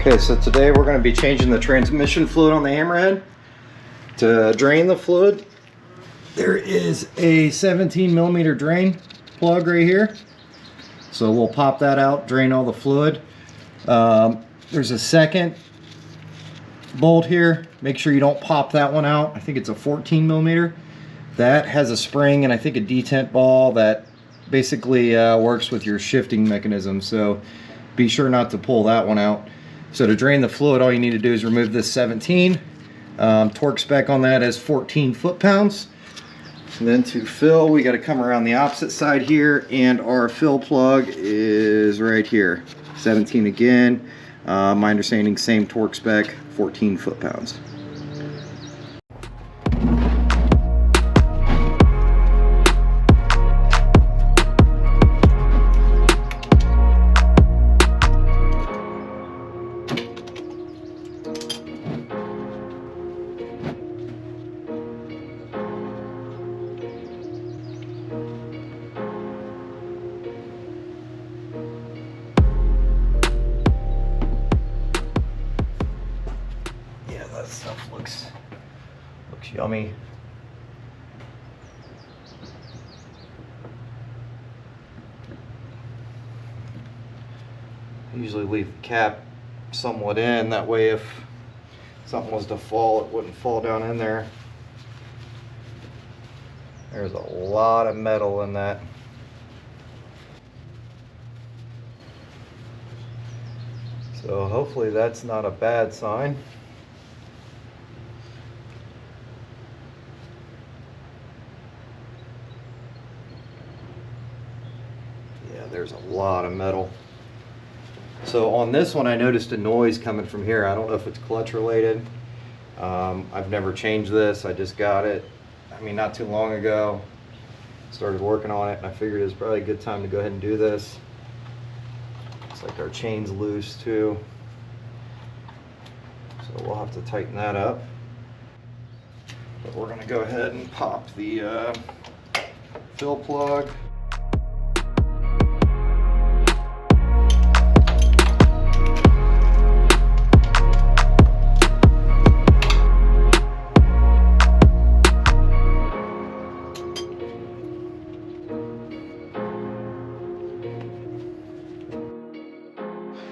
Okay, so today we're going to be changing the transmission fluid on the Hammerhead. To drain the fluid, there is a 17mm drain plug right here. So we'll pop that out, drain all the fluid. There's a second bolt here. Make sure you don't pop that one out. I think it's a 14mm. That has a spring and I think a detent ball that basically works with your shifting mechanism. So be sure not to pull that one out. So to drain the fluid, all you need to do is remove this 17. Torque spec on that is 14 foot-pounds. And then to fill, we got to come around the opposite side here, and our fill plug is right here. 17 again. My understanding, same torque spec, 14 foot-pounds. That stuff looks yummy. I usually leave the cap somewhat in, that way if something was to fall, it wouldn't fall down in there. There's a lot of metal in that. So hopefully that's not a bad sign. There's a lot of metal. So on this one I noticed a noise coming from here. I don't know if it's clutch related. I've never changed this. I just got it, I mean, not too long ago. Started working on it and I figured it was probably a good time to go ahead and do this. Looks like our chain's loose too. So we'll have to tighten that up. But we're gonna go ahead and pop the fill plug.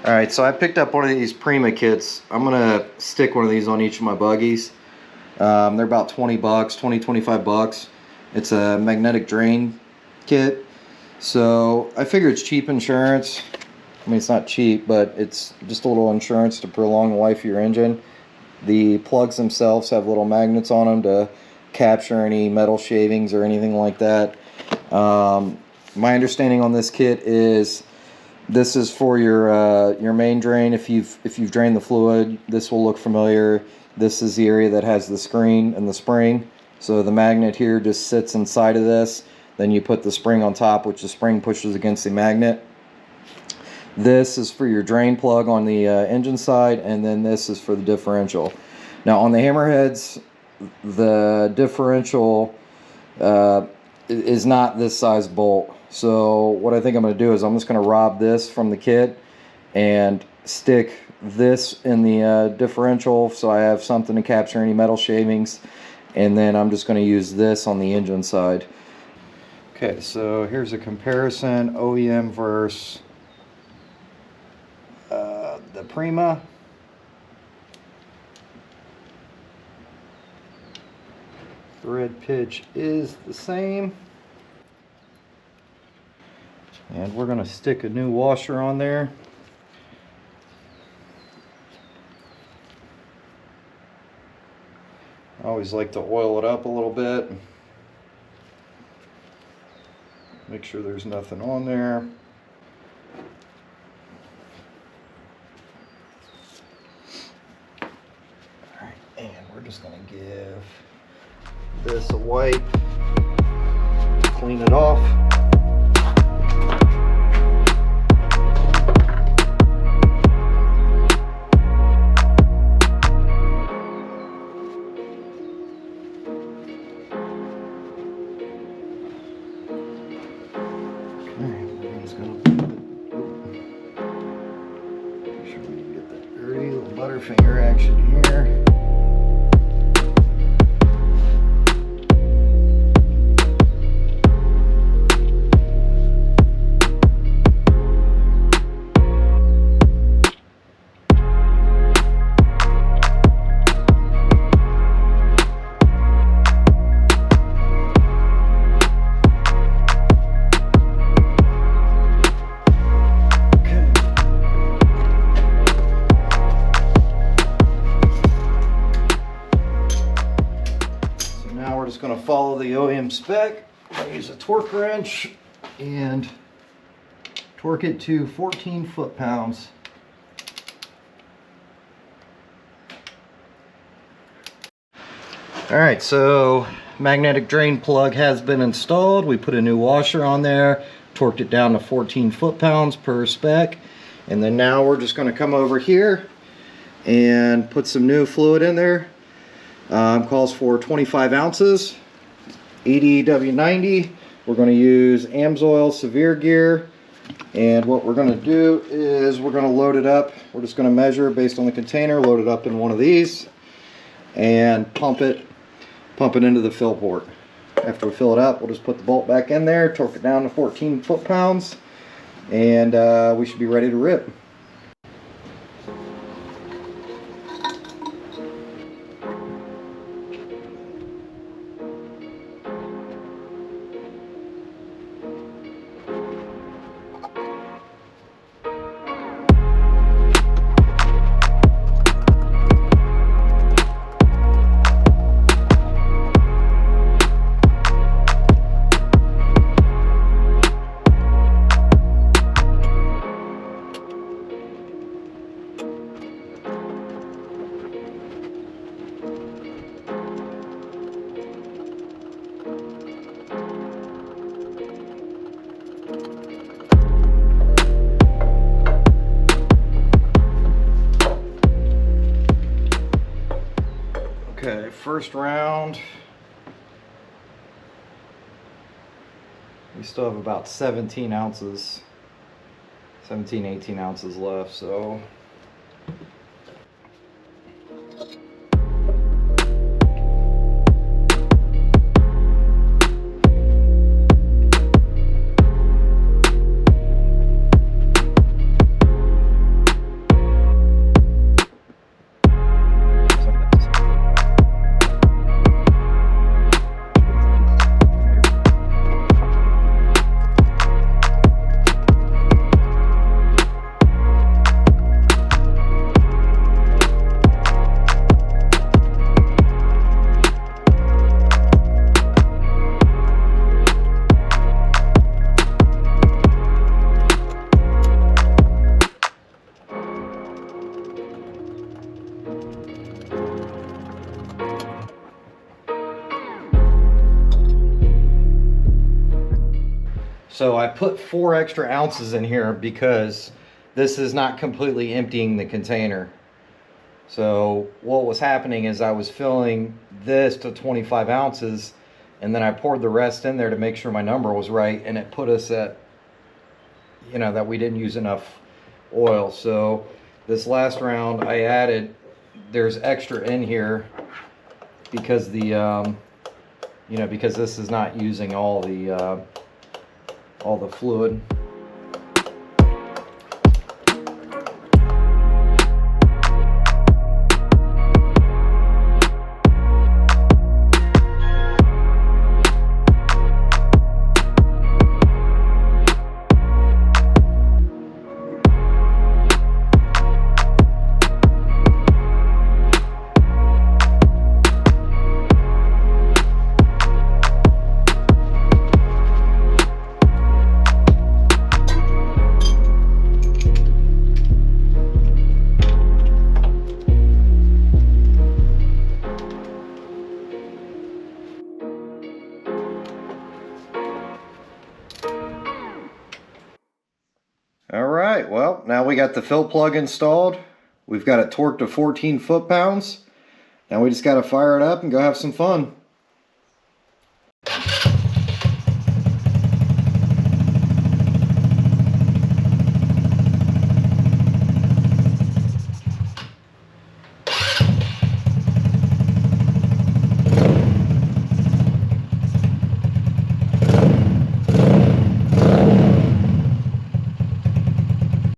Alright, so I picked up one of these Prima kits. I'm going to stick one of these on each of my buggies. They're about 20 bucks, 25 bucks. It's a magnetic drain kit. So I figure it's cheap insurance. I mean, it's not cheap, but it's just a little insurance to prolong the life of your engine. The plugs themselves have little magnets on them to capture any metal shavings or anything like that. My understanding on this kit is this is for your main drain. If you've drained the fluid, this will look familiar. This is the area that has the screen and the spring. So the magnet here just sits inside of this. Then you put the spring on top, which the spring pushes against the magnet. This is for your drain plug on the engine side, and then this is for the differential. Now on the Hammerheads, the differential is not this size bolt. So what I think I'm going to do is I'm just going to rob this from the kit and stick this in the differential so I have something to capture any metal shavings, and then I'm just going to use this on the engine side. Okay, so here's a comparison, OEM versus the Prima. Thread pitch is the same. And we're going to stick a new washer on there. I always like to oil it up a little bit. Make sure there's nothing on there. Alright, and we're just going to give this a wipe, clean it off. Make sure we get that dirty. Butterfinger action here. Just going to follow the OEM spec. I'm going to use a torque wrench and torque it to 14 foot-pounds. Alright, so magnetic drain plug has been installed. We put a new washer on there, torqued it down to 14 foot-pounds per spec, and then now we're just going to come over here and put some new fluid in there. Calls for 25 ounces, 80 W90. We're going to use Amsoil Severe Gear, and what we're going to do is we're going to load it up. We're just going to measure based on the container, load it up in one of these, and pump it into the fill port. After we fill it up, we'll just put the bolt back in there, torque it down to 14 foot-pounds, and we should be ready to rip. Okay, first round. We still have about 17 ounces, 17, 18 ounces left, so. So I put 4 extra ounces in here because this is not completely emptying the container. So what was happening is I was filling this to 25 ounces and then I poured the rest in there to make sure my number was right, and it put us at, you know, that we didn't use enough oil. So this last round I added, there's extra in here because the you know, because this is not using all the fluid. Alright, well, now we got the fill plug installed. We've got it torqued to 14 foot-pounds. Now we just got to fire it up and go have some fun.